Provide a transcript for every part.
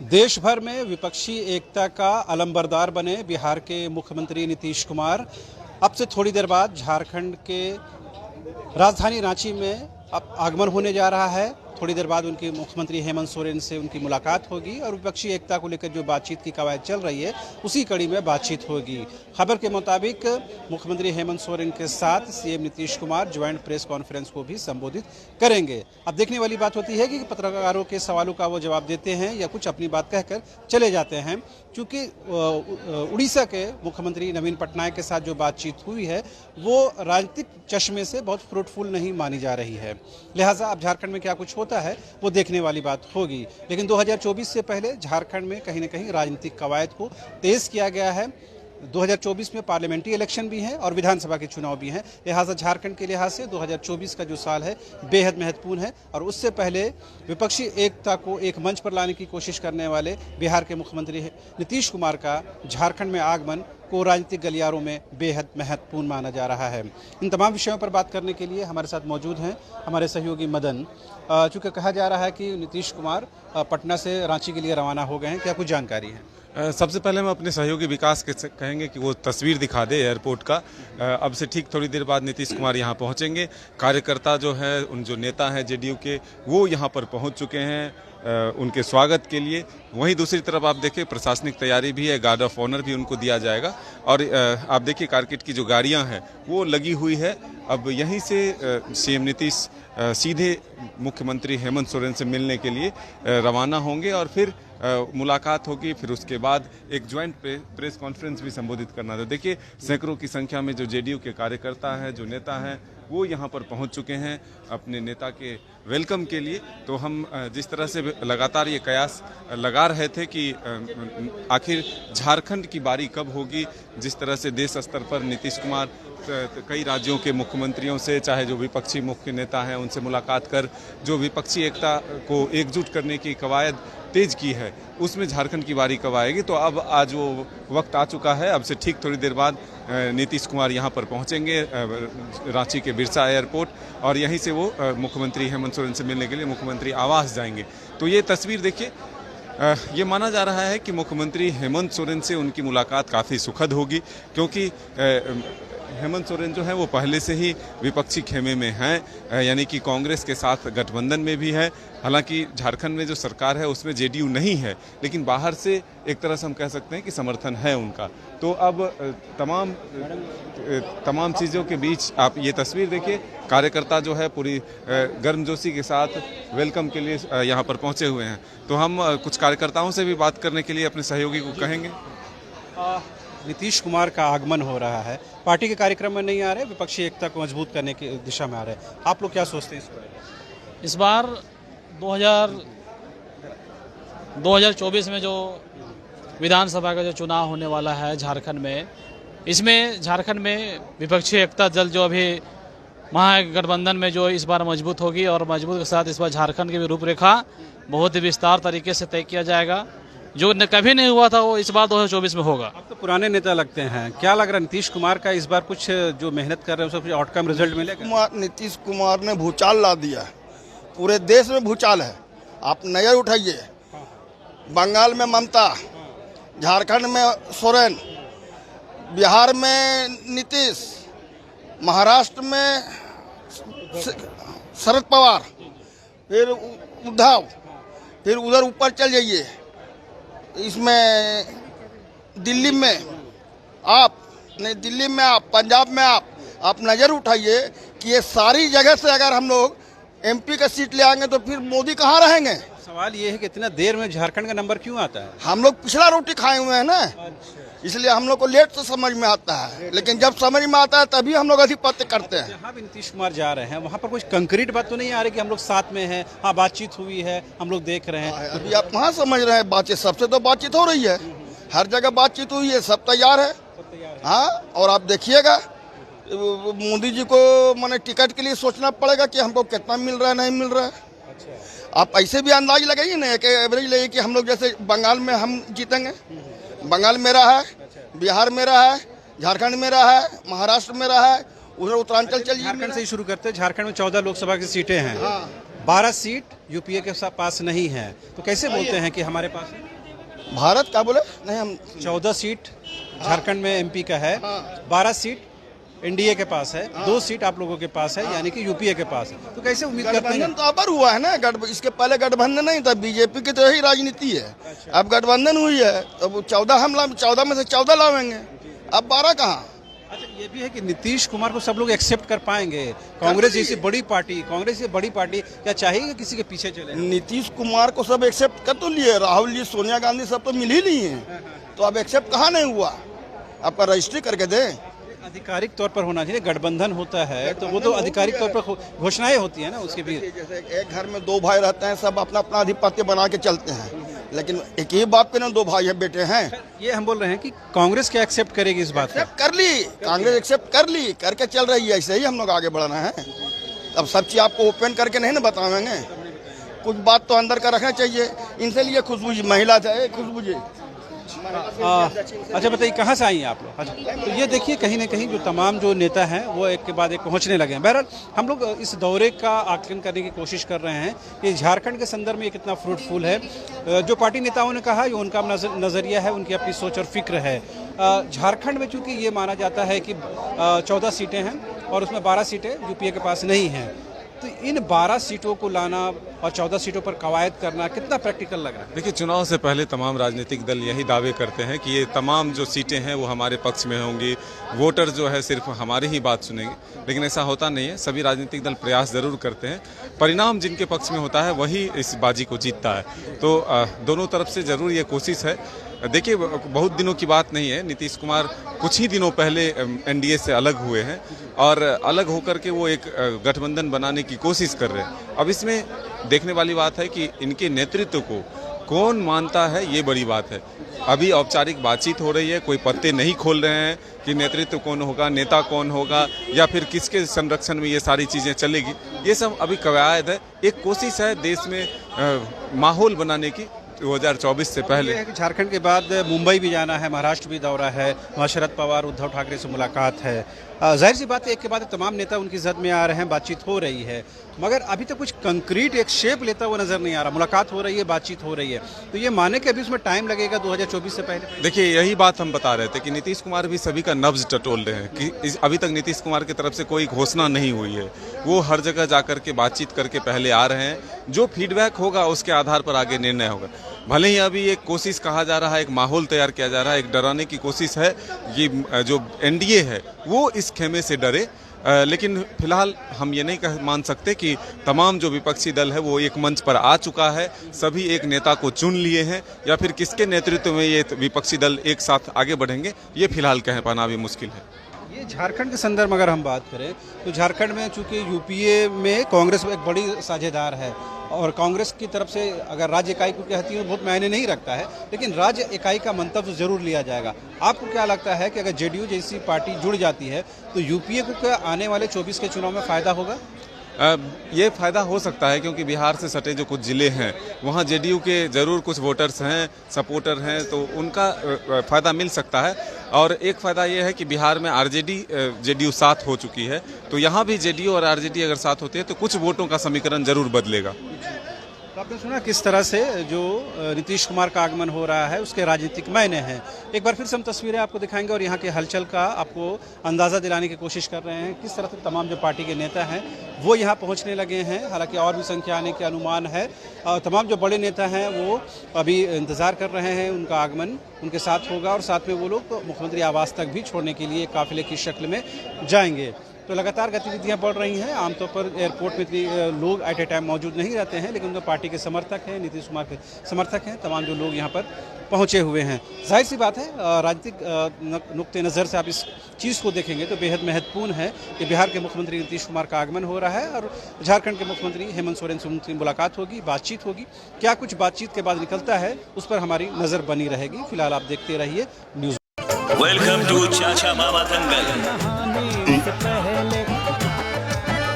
देश भर में विपक्षी एकता का अलंबरदार बने बिहार के मुख्यमंत्री नीतीश कुमार। अब से थोड़ी देर बाद झारखंड के राजधानी रांची में अब आगमन होने जा रहा है। थोड़ी देर बाद उनकी मुख्यमंत्री हेमंत सोरेन से उनकी मुलाकात होगी और विपक्षी एकता को लेकर जो बातचीत की कवायद चल रही है उसी कड़ी में बातचीत होगी। खबर के मुताबिक मुख्यमंत्री हेमंत सोरेन के साथ CM Nitish Kumar joint press conference को भी संबोधित करेंगे। अब देखने वाली बात होती है कि पत्रकारों के सवालों का वो जवाब देते हैं या कुछ अपनी बात कहकर चले जाते हैं। क्योंकि उड़ीसा के मुख्यमंत्री नवीन पटनायक के साथ जो बातचीत हुई है वो राजनीतिक चश्मे से बहुत फ्रूटफुल नहीं मानी जा रही है। लिहाजा अब झारखंड में क्या कुछ होता है वो देखने वाली बात होगी। लेकिन 2024 से पहले झारखंड में कहीं न कहीं राजनीतिक कवायद को तेज किया गया है। 2024 में पार्लियामेंट्री इलेक्शन भी हैं और विधानसभा के चुनाव भी हैं। लिहाजा झारखंड के लिहाज से 2024 का जो साल है बेहद महत्वपूर्ण है और उससे पहले विपक्षी एकता को एक मंच पर लाने की कोशिश करने वाले बिहार के मुख्यमंत्री नीतीश कुमार का झारखंड में आगमन को राजनीतिक गलियारों में बेहद महत्वपूर्ण माना जा रहा है। इन तमाम विषयों पर बात करने के लिए हमारे साथ मौजूद हैं हमारे सहयोगी मदन। चूँकि कहा जा रहा है कि नीतीश कुमार पटना से रांची के लिए रवाना हो गए हैं, क्या कुछ जानकारी है? सबसे पहले हम अपने सहयोगी विकास के कहेंगे कि वो तस्वीर दिखा दे एयरपोर्ट का। अब से ठीक थोड़ी देर बाद नीतीश कुमार यहाँ पहुँचेंगे। कार्यकर्ता जो है, उन जो नेता हैं जेडीयू के, वो यहाँ पर पहुँच चुके हैं उनके स्वागत के लिए। वहीं दूसरी तरफ आप देखिए प्रशासनिक तैयारी भी है, गार्ड ऑफ ऑनर भी उनको दिया जाएगा। और आप देखिए कारकेट की जो गाड़ियाँ हैं वो लगी हुई है। अब यहीं से सीएम नीतीश सीधे मुख्यमंत्री हेमंत सोरेन से मिलने के लिए रवाना होंगे और फिर मुलाकात होगी। फिर उसके बाद एक ज्वाइंट प्रेस कॉन्फ्रेंस भी संबोधित करना था। देखिए सैकड़ों की संख्या में जो जेडीयू के कार्यकर्ता हैं, जो नेता हैं, वो यहाँ पर पहुँच चुके हैं अपने नेता के वेलकम के लिए। तो हम जिस तरह से लगातार ये कयास लगा रहे थे कि आखिर झारखंड की बारी कब होगी, जिस तरह से देश स्तर पर नीतीश कुमार कई राज्यों के मुख्यमंत्रियों से, चाहे जो विपक्षी मुख्य नेता हैं, उनसे मुलाकात कर जो विपक्षी एकता को एकजुट करने की कवायद तेज की है, उसमें झारखंड की बारी कब आएगी। तो अब आज वो वक्त आ चुका है। अब से ठीक थोड़ी देर बाद नीतीश कुमार यहाँ पर पहुँचेंगे रांची के बिरसा एयरपोर्ट और यहीं से वो मुख्यमंत्री हेमंत सोरेन से मिलने के लिए मुख्यमंत्री आवास जाएंगे। तो ये तस्वीर देखिए, ये माना जा रहा है कि मुख्यमंत्री हेमंत सोरेन से उनकी मुलाकात काफ़ी सुखद होगी, क्योंकि हेमंत सोरेन जो है वो पहले से ही विपक्षी खेमे में हैं, यानी कि कांग्रेस के साथ गठबंधन में भी है। हालांकि झारखंड में जो सरकार है उसमें जेडीयू नहीं है, लेकिन बाहर से एक तरह से हम कह सकते हैं कि समर्थन है उनका। तो अब तमाम चीज़ों के बीच आप ये तस्वीर देखिए, कार्यकर्ता जो है पूरी गर्मजोशी के साथ वेलकम के लिए यहाँ पर पहुँचे हुए हैं। तो हम कुछ कार्यकर्ताओं से भी बात करने के लिए अपने सहयोगी को कहेंगे। नीतीश कुमार का आगमन हो रहा है, पार्टी के कार्यक्रम में नहीं आ रहे, विपक्षी एकता को मजबूत करने की दिशा में आ रहे हैं। आप लोग क्या सोचते हैं इस बार 2024 में जो विधानसभा का जो चुनाव होने वाला है झारखंड में, इसमें झारखंड में विपक्षी एकता दल जो अभी महागठबंधन में जो इस बार मजबूत होगी और मजबूत के साथ इस बार झारखंड की भी रूपरेखा बहुत ही विस्तार तरीके से तय किया जाएगा। जो कभी नहीं हुआ था वो इस बार 2024 में होगा। अब तो पुराने नेता लगते हैं, क्या लग रहा है नीतीश कुमार का इस बार कुछ जो मेहनत कर रहे हैं उसका आउटकम रिजल्ट मिलेगा? नीतीश कुमार ने भूचाल ला दिया, पूरे देश में भूचाल है। आप नजर उठाइए, बंगाल में ममता, झारखंड में सोरेन, बिहार में नीतीश, महाराष्ट्र में शरद पवार, फिर उद्धव, फिर उधर ऊपर चल जाइए, इसमें दिल्ली में आप नहीं, दिल्ली में आप, पंजाब में आप नज़र उठाइए कि ये सारी जगह से अगर हम लोग एमपी का सीट ले आएंगे तो फिर मोदी कहाँ रहेंगे? सवाल ये है कि इतना देर में झारखंड का नंबर क्यों आता है? हम लोग पिछला रोटी खाए हुए हैं ना, इसलिए हम लोग को लेट से समझ में आता है, लेकिन जब समझ में आता है तभी हम लोग अधिपत्य करते हैं। जहाँ भी नीतीश कुमार जा रहे हैं वहाँ पर कुछ कंक्रीट बात तो नहीं आ रही कि हम लोग साथ में हैं? हाँ, बातचीत हुई है, हम लोग देख रहे हैं। अभी आप कहाँ समझ रहे हैं? बातचीत सबसे तो बातचीत हो रही है, हर जगह बातचीत हुई है, सब तैयार है। हाँ, और आप देखिएगा मोदी जी को मैंने टिकट के लिए सोचना पड़ेगा कि हमको कितना मिल रहा है, नहीं मिल रहा है। आप ऐसे भी अंदाज लगाइए ना, कि एवरेज लगाइए कि हम लोग जैसे बंगाल में हम जीतेंगे, बंगाल मेरा है, बिहार मेरा है, झारखंड मेरा है, महाराष्ट्र मेरा है, उधर उत्तरांचल चलिए। झारखंड से ही शुरू करते हैं। झारखंड में 14 लोकसभा की सीटें हैं, 12 सीट यूपीए के पास नहीं है, तो कैसे बोलते हैं कि हमारे पास है? भारत का बोले नहीं हम 14 सीट झारखंड में एमपी का है, 12 सीट एनडीए के पास है, 2 सीट आप लोगों के पास है, यानी कि यूपीए के पास है। तो कैसे उम्मीद करते हैं? गठबंधन तो अबर हुआ है ना, इसके पहले गठबंधन नहीं था, बीजेपी की तो यही राजनीति है। अब गठबंधन हुई है तो 14 में से 14 लावेंगे, अब 12 कहाँ। अच्छा, ये भी है कि नीतीश कुमार को सब लोग एक्सेप्ट कर पाएंगे? कांग्रेस जैसी बड़ी पार्टी, कांग्रेस से बड़ी पार्टी क्या चाहिए किसी के पीछे चले? नीतीश कुमार को सब एक्सेप्ट कर तो लिए, राहुल जी, सोनिया गांधी सब तो मिल ही ली हैं, तो अब एक्सेप्ट कहाँ नहीं हुआ। आपका रजिस्ट्री करके दें, आधिकारिक तौर पर होना चाहिए। गठबंधन होता है तो वो तो आधिकारिक तौर पर घोषणाएं होती है ना उसके भी। जैसे एक घर में 2 भाई रहते हैं, सब अपना अपना आधिपत्य बना के चलते हैं, लेकिन एक ही बाप के ना 2 भाई है, बेटे हैं। ये हम बोल रहे हैं कि कांग्रेस क्या एक्सेप्ट करेगी इस बात को? एक्सेप्ट कर ली, कांग्रेस एक्सेप्ट कर ली, करके चल रही है, ऐसे ही हम लोग आगे बढ़ना है। अब सब चीज आपको ओपन करके नहीं ना बतावेंगे, कुछ बात तो अंदर का रखना चाहिए। इनसे लिए खुशबू जी, महिला थे खुशबू जी। अच्छा बताइए, कहाँ से आई हैं आप लोग? अच्छा, तो ये देखिए कहीं ना कहीं जो तमाम जो नेता हैं वो एक के बाद एक पहुंचने लगे हैं। बहरहाल हम लोग इस दौरे का आकलन करने की कोशिश कर रहे हैं कि झारखंड के संदर्भ में ये कितना फ्रूटफुल है। जो पार्टी नेताओं ने कहा, ये उनका नज़रिया है, उनकी अपनी सोच और फिक्र है। झारखंड में चूँकि ये माना जाता है कि 14 सीटें हैं और उसमें 12 सीटें यूपीए के पास नहीं हैं, तो इन 12 सीटों को लाना और 14 सीटों पर कवायद करना कितना प्रैक्टिकल लग रहा है? देखिए, चुनाव से पहले तमाम राजनीतिक दल यही दावे करते हैं कि ये तमाम जो सीटें हैं वो हमारे पक्ष में होंगी, वोटर जो है सिर्फ हमारी ही बात सुनेंगे, लेकिन ऐसा होता नहीं है। सभी राजनीतिक दल प्रयास ज़रूर करते हैं, परिणाम जिनके पक्ष में होता है वही इस बाजी को जीतता है। तो दोनों तरफ से ज़रूर ये कोशिश है। देखिए, बहुत दिनों की बात नहीं है, नीतीश कुमार कुछ ही दिनों पहले एनडीए से अलग हुए हैं और अलग होकर के वो एक गठबंधन बनाने की कोशिश कर रहे हैं। अब इसमें देखने वाली बात है कि इनके नेतृत्व को कौन मानता है, ये बड़ी बात है। अभी औपचारिक बातचीत हो रही है, कोई पत्ते नहीं खोल रहे हैं कि नेतृत्व कौन होगा, नेता कौन होगा, या फिर किसके संरक्षण में ये सारी चीज़ें चलेगी। ये सब अभी कवायद है, एक कोशिश है देश में माहौल बनाने की 2024 से पहले। झारखंड के बाद मुंबई भी जाना है, महाराष्ट्र भी दौरा है, वहाँ शरद पवार, उद्धव ठाकरे से मुलाकात है। जाहिर सी बात है, एक के बाद तमाम नेता उनकी जद में आ रहे हैं, बातचीत हो रही है, मगर अभी तक कुछ कंक्रीट एक शेप लेता हुआ नजर नहीं आ रहा। मुलाकात हो रही है, बातचीत हो रही है, तो ये माने कि अभी उसमें टाइम लगेगा 2024 से पहले। देखिए, यही बात हम बता रहे थे कि नीतीश कुमार भी सभी का नब्ज टटोल रहे हैं कि अभी तक नीतीश कुमार की तरफ से कोई घोषणा नहीं हुई है। वो हर जगह जाकर के बातचीत करके पहले आ रहे हैं, जो फीडबैक होगा उसके आधार पर आगे निर्णय होगा। भले ही अभी एक कोशिश कहा जा रहा है, एक माहौल तैयार किया जा रहा है, एक डराने की कोशिश है, ये जो एनडीए है वो इस खेमे से डरे, लेकिन फिलहाल हम ये नहीं मान सकते कि तमाम जो विपक्षी दल है वो एक मंच पर आ चुका है, सभी एक नेता को चुन लिए हैं, या फिर किसके नेतृत्व में ये विपक्षी दल एक साथ आगे बढ़ेंगे, ये फिलहाल कह पाना भी मुश्किल है। ये झारखंड के संदर्भ में अगर हम बात करें तो झारखंड में चूंकि यूपीए में कांग्रेस एक बड़ी साझेदार है और कांग्रेस की तरफ से अगर राज्य इकाई को कहती है तो बहुत मायने नहीं रखता है, लेकिन राज्य इकाई का मंतव्य जरूर लिया जाएगा। आपको क्या लगता है कि अगर जेडीयू जैसी पार्टी जुड़ जाती है तो यूपीए को क्या आने वाले 24 के चुनाव में फायदा होगा? ये फ़ायदा हो सकता है, क्योंकि बिहार से सटे जो कुछ ज़िले हैं वहाँ जेडीयू के ज़रूर कुछ वोटर्स हैं, सपोर्टर हैं, तो उनका फ़ायदा मिल सकता है। और एक फ़ायदा ये है कि बिहार में आरजेडी जेडीयू साथ हो चुकी है, तो यहाँ भी जेडीयू और आरजेडी अगर साथ होते हैं तो कुछ वोटों का समीकरण ज़रूर बदलेगा। तो आपने सुना किस तरह से जो नीतीश कुमार का आगमन हो रहा है उसके राजनीतिक मायने हैं। एक बार फिर से हम तस्वीरें आपको दिखाएंगे और यहाँ के हलचल का आपको अंदाज़ा दिलाने की कोशिश कर रहे हैं, किस तरह से तमाम जो पार्टी के नेता हैं वो यहाँ पहुँचने लगे हैं। हालांकि और भी संख्या आने के अनुमान है। तमाम जो बड़े नेता हैं वो अभी इंतज़ार कर रहे हैं, उनका आगमन उनके साथ होगा और साथ में वो लोग मुख्यमंत्री आवास तक भी छोड़ने के लिए काफिले की शक्ल में जाएंगे। तो लगातार गतिविधियां बढ़ रही हैं। आमतौर पर एयरपोर्ट में इतनी लोग एट ए टाइम मौजूद नहीं रहते हैं, लेकिन उनका पार्टी के समर्थक हैं, नीतीश कुमार के समर्थक हैं, तमाम जो लोग यहाँ पर पहुँचे हुए हैं। जाहिर सी बात है, राजनीतिक नुक्ते नज़र से आप इस चीज़ को देखेंगे तो बेहद महत्वपूर्ण है कि बिहार के मुख्यमंत्री नीतीश कुमार का आगमन हो रहा है और झारखंड के मुख्यमंत्री हेमंत सोरेन से उनकी मुलाकात होगी, बातचीत होगी। क्या कुछ बातचीत के बाद निकलता है उस पर हमारी नज़र बनी रहेगी। फिलहाल आप देखते रहिए न्यूज़। वेलकम टू चाचा मामा दंगल।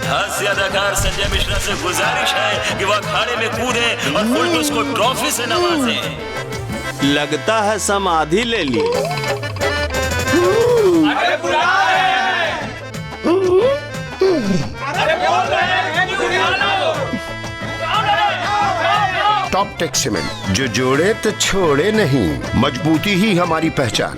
हास्य अदाकार संजय मिश्रा से गुजारिश है कि वह अखाड़े में कूदे और फुलटूस को ट्रॉफी से नवाजे। लगता है समाधि ले ली। अरे बुला रहे हैं। अरे बोल रहे हैं कि बुला लो। टॉप टेक सीमेंट, जो जोड़े तो छोड़े नहीं, मजबूती ही हमारी पहचान।